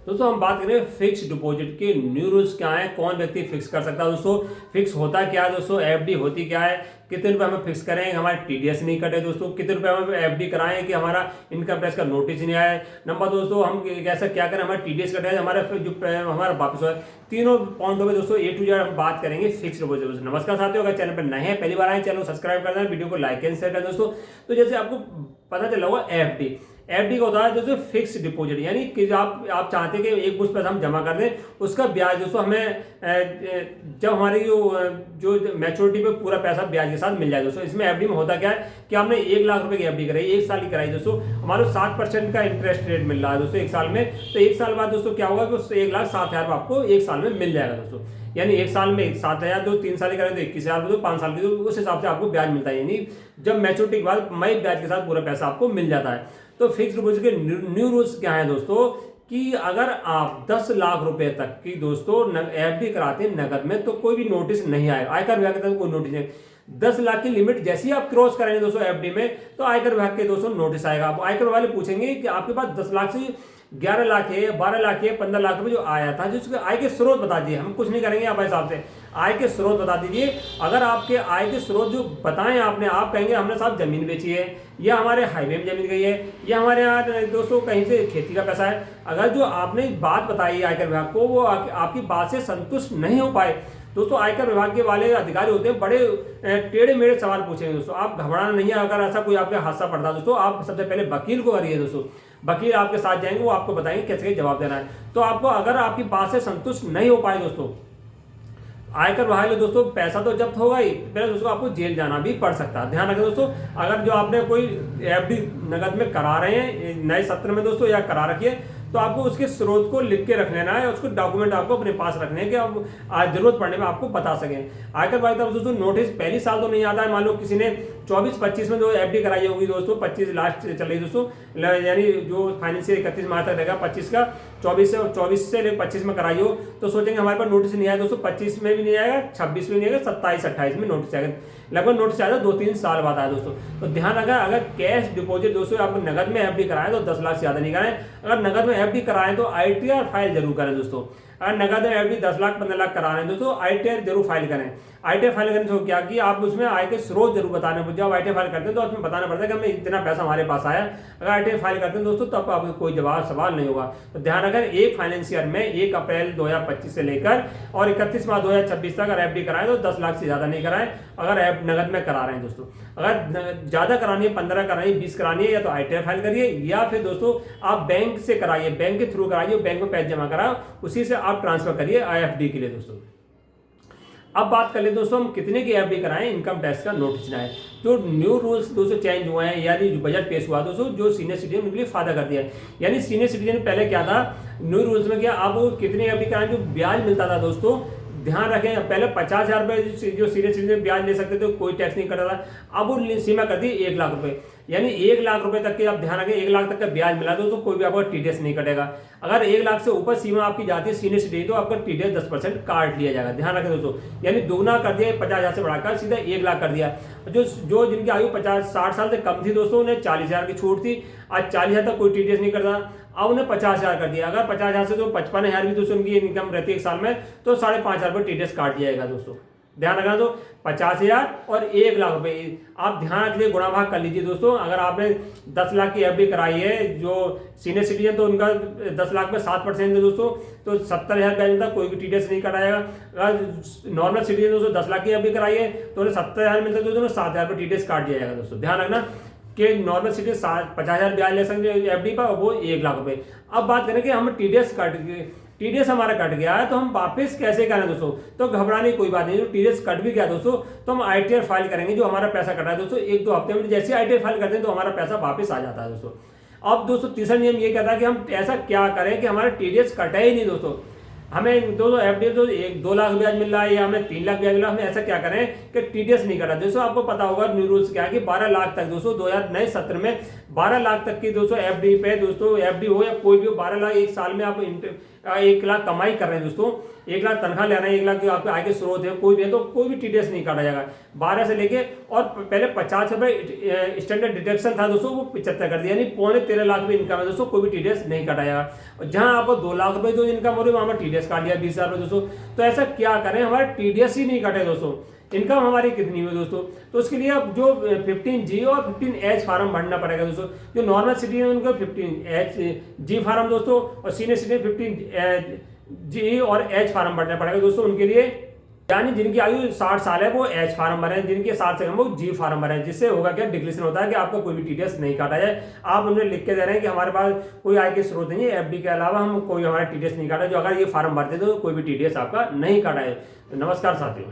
दोस्तों हम बात करें फिक्स डिपॉजिट के न्यू रूल्स क्या है, कौन व्यक्ति फिक्स कर सकता है। दोस्तों फिक्स होता क्या है, दोस्तों एफडी होती क्या है, कितने रुपए हमें फिक्स करें हमारे टीडीएस नहीं कटे, दोस्तों कितने रुपए हमें एफडी कराएं कि हमारा इनकम टैक्स का नोटिस नहीं आए। नंबर दोस्तों हम कैसा क्या करें हमारे टीडीएस कटे हमारा जो हमारा वापस हो। तीनों पॉइंटों में दोस्तों ए टू जेड हम बात करेंगे फिक्स डिपॉजिट। नमस्कार साथियों, अगर चैनल पर नए हैं पहली बार आए चैनल सब्सक्राइब कर दें, वीडियो को लाइक एंड शेयर करें। दोस्तों तो जैसे आपको पता चला होगा एफडी, एफडी का होता है दोस्तों फिक्स डिपॉजिट, यानी कि आप चाहते हैं कि एक मुश्त पैसा हम जमा कर दें, उसका ब्याज दोस्तों हमें जब हमारी जो मैच्योरिटी पे पूरा पैसा ब्याज के साथ मिल जाए। दोस्तों इसमें एफडी में होता क्या है कि आपने 1 लाख रुपए की एफडी कराई, 1 साल की कराई, दोस्तों हमारे 7% का इंटरेस्ट रेट मिल रहा है दोस्तों 1 साल में। तो 1 साल बाद दोस्तों क्या होगा कि उस 1,07,000 आपको 1 साल में मिल जाएगा दोस्तों। यानी 1 साल में 7,000, जो 3 साल की करें तो 21,000, 5 साल की तो उस हिसाब से आपको ब्याज मिलता है। यानी जब मैच्योरिटी के बाद मई ब्याज के साथ पूरा पैसा आपको मिल जाता है। तो फिक्स डिपॉजिट के न्यू रूल्स क्या है दोस्तों कि अगर आप 10 लाख रुपए तक की दोस्तों एफडी कराते हैं नगद में तो कोई भी नोटिस नहीं आएगा, आयकर विभाग की तरफ कोई नोटिस नहीं। 10 लाख की लिमिट जैसे ही आप क्रॉस करेंगे दोस्तों एफडी में तो आयकर विभाग के दोस्तों नोटिस आएगा। आप आयकर वाले पूछेंगे कि आपके पास 10 लाख से 11 लाख है, 12 लाख है, 15 लाख रुपए जो आया था, जिसके आय के स्रोत बता दीजिए। हम कुछ नहीं करेंगे आप हिसाब से, आय के स्रोत बता दीजिए। अगर आपके आय के स्रोत जो बताएं आपने, आप कहेंगे हमने साहब जमीन बेची है, या हमारे हाईवे में जमीन गई है, या हमारे यहाँ दोस्तों कहीं से खेती का पैसा है। अगर जो आपने बात बताई आयकर विभाग को वो आपकी बात से संतुष्ट नहीं हो पाए, दोस्तों आयकर विभाग के वाले अधिकारी होते हैं बड़े टेढ़े मेढ़े सवाल पूछेंगे। दोस्तों आप घबराना नहीं है, अगर ऐसा कोई आपके हादसा पड़ता है दोस्तों आप सबसे पहले वकील को करिए। दोस्तों वकील आपके साथ जाएंगे, वो आपको बताएंगे कैसे जवाब देना है। तो आपको अगर आपकी बात से संतुष्ट नहीं हो पाए दोस्तों, आयकर विभाग में दोस्तों पैसा तो जब्त होगा ही, पहले दोस्तों आपको जेल जाना भी पड़ सकता है। ध्यान रखें दोस्तों, अगर जो आपने कोई एफडी नगद में करा रहे हैं नए सत्र में दोस्तों या करा रखिए, तो आपको उसके स्रोत को लिख के रख लेना है, उसको डॉक्यूमेंट आपको अपने पास रखने हैं कि अब आज जरूरत पड़ने में आपको बता सकें। आयकर विभाग तरफ दोस्तों नोटिस पहली साल तो नहीं आता है। मान लो किसी ने 24-25 में जो एफडी कराई होगी दोस्तों, 25 लास्ट चल रही दोस्तों, यानी जो फाइनेंशियल 31 मार्च तक रहेगा 25 का, 24 से 25 में कराई हो तो सोचेंगे हमारे पास नोटिस नहीं आया दोस्तों, 25 में भी नहीं आएगा, 26 में नहीं आएगा, 27-28 में नोटिस आएगा। लगभग नोटिस आएगा 2-3 साल बाद आया दोस्तों। तो ध्यान रखा, अगर कैश डिपॉजिट दोस्तों आप नगद में एफडी कराएं तो 10 लाख से ज्यादा नहीं कराएं। अगर नगद में एफडी कराएं तो आईटीआर फाइल जरूर करें दोस्तों। अगर नगद में एफडी 10 लाख 15 लाख करा रहे हैं दोस्तों, आईटीआर जरूर फाइल करें। आईटीआर फाइल करने से क्या कि आप उसमें आय के स्रोत जरूर बताने, जब आईटीआर फाइल करते हैं तो उसमें बताना पड़ता है कि हमें इतना पैसा हमारे पास आया। अगर आईटीआर फाइल करते हैं दोस्तों तब आपको कोई जवाब सवाल नहीं होगा। तो ध्यान रखें, एक फाइनेंशियल में 1 अप्रैल 2025 से लेकर और 31 मार्च 2026 तक अगर एफडी कराएं तो 10 लाख से ज्यादा नहीं कराएं। अगर नगद में करा रहे हैं दोस्तों, अगर ज्यादा करानी है, 15 करानी है, 20 करानी है, या तो आईटीआर फाइल करिए या फिर दोस्तों आप बैंक से कराइए, बैंक के थ्रू कराइए, बैंक में पैसे जमा कराओ, उसी से आप ट्रांसफर करिए आईएफडी के लिए दोस्तों। अब बात कर ले दोस्तों हम कितने की एफडी कराएं इनकम टैक्स का नोटिस ना है। जो न्यू रूल्स दोस्तों चेंज हुए हैं, यानी जो बजट पेश हुआ दोस्तों, जो सीनियर सिटीजन उनके लिए फायदा कर दिया है। यानी सीनियर सिटीजन पहले क्या था, न्यू रूल्स में क्या अब कितने एफडी कराएं, जो ब्याज मिलता था दोस्तों, ध्यान रखें पहले 50,000 रुपए जो सीनियर सिटीजन ब्याज ले सकते थे कोई टैक्स नहीं कटा था, अब वो सीमा कर दी 1 लाख रुपए। यानी 1 लाख रुपए तक के आप ध्यान रखें, 1 लाख तक का ब्याज मिला तो कोई भी आपका टीडीएस नहीं कटेगा। अगर 1 लाख से ऊपर सीमा आपकी जाती है सीनियर सिटीजन तो आपका टीडीएस 10% काट लिया जाएगा। ध्यान रखें दोस्तों, यानी दोगुना कर दिया, 50,000 से बढ़ाकर सीधा 1 लाख कर दिया। जो जिनकी आयु 60 साल से कम थी दोस्तों, उन्हें 40,000 की छूट थी, आज 40,000 तक कोई टीडीएस नहीं करता, अब उन्हें 50,000 कर दिया। अगर 50,000 से तो 55,000 भी दोस्तों उनकी इनकम रहती है 1 साल में तो 5,500 रुपये टीडीएस काट दिया जाएगा दोस्तों। ध्यान रखना, तो 50,000 और 1 लाख रुपए आप ध्यान रख लीजिए, गुणा भाग कर लीजिए दोस्तों। अगर आपने 10 लाख की एफडी कराई है, जो सीनियर सिटीजन तो उनका 10 लाख में 7% है दोस्तों, तो 70,000 ब्याज मिलता, कोई भी टीडीएस नहीं कराएगा। अगर नॉर्मल सिटीजन दोस्तों 10 लाख की एफडी कराई है तो उन्हें 70,000 मिलता है दोस्तों, 7,000 रुपये टीडीएस काट दिया जाएगा दोस्तों। ध्यान रखना कि नॉर्मल सिटीजन 50,000 ब्याज ले सकते एफडी पर, वो 1 लाख रुपए। अब बात करें कि हम टीडीएस हमारा कट गया है तो हम वापस कैसे करें दोस्तों, तो घबराने की कोई बात नहीं। जो टीडीएस कट भी गया दोस्तों तो हम आईटीआर फाइल करेंगे, जो हमारा पैसा कटा है दोस्तों 1-2 हफ्ते में, जैसे आईटीआर फाइल करते हैं तो हमारा पैसा वापस आ जाता है दोस्तों। अब दोस्तों तीसरा नियम ये कहता है कि हम ऐसा क्या करें कि हमारा टीडीएस कटे ही नहीं दोस्तों। हमें दोस्तों एफडी तो 2 लाख ब्याज मिल रहा है या हमें 3 लाख ब्याज मिल रहा है, हमें ऐसा क्या करें कि टीडीएस नहीं कटा। दोस्तों आपको पता होगा न्यू रूल्स क्या है कि 12 लाख तक दोस्तों 2009 में 12 लाख तक की दोस्तों एफडी पे दोस्तों एफडी हो या कोई भी हो 12 लाख एक साल में आप 1 लाख कमाई कर रहे हैं दोस्तों, 1 लाख तनख्वाह ले रहे हैं, 1 लाख आपके आय के स्रोत है कोई भी है तो कोई भी टीडीएस नहीं काटा जाएगा 12 से लेके। और पहले 50 रुपए स्टैंडर्ड डिडक्शन था दोस्तों, वो 75 कर दिया, यानी 13.25 लाख भी इनकम है दोस्तों, कोई भी टीडीएस नहीं काटा जाएगा। और जहां आपको 2 लाख रुपए जो इनकम हो रही है वहां पर टीडीएस काट दिया 20,000 रुपए दोस्तों। तो ऐसा क्या करें हमारे टीडीएस ही नहीं काटे दोस्तों, इनकम हमारी कितनी हुई दोस्तों। तो उसके लिए अब जो 15G और 15H फार्म भरना पड़ेगा दोस्तों। जो नॉर्मल सिटीजन उनको 15G फार्म दोस्तों और सीनियर सिटीजन 15G और H फार्म भरना पड़ेगा दोस्तों उनके लिए, यानी जिनकी आयु 60 साल है वो H फार्म भरे, जिनके 60 से कम वो G फार्म भरे, जिससे होगा क्या डिक्लेरेशन होता है कि आपका कोई भी टीडीएस नहीं काटा जाए। आप उन्हें लिख के दे रहे हैं कि हमारे पास कोई आय के स्रोत नहीं है, एफडी के अलावा हम कोई हमारा टीडीएस नहीं काटा, जो अगर ये फार्म भरते तो कोई भी टीडीएस आपका नहीं काटा है। नमस्कार साथियों।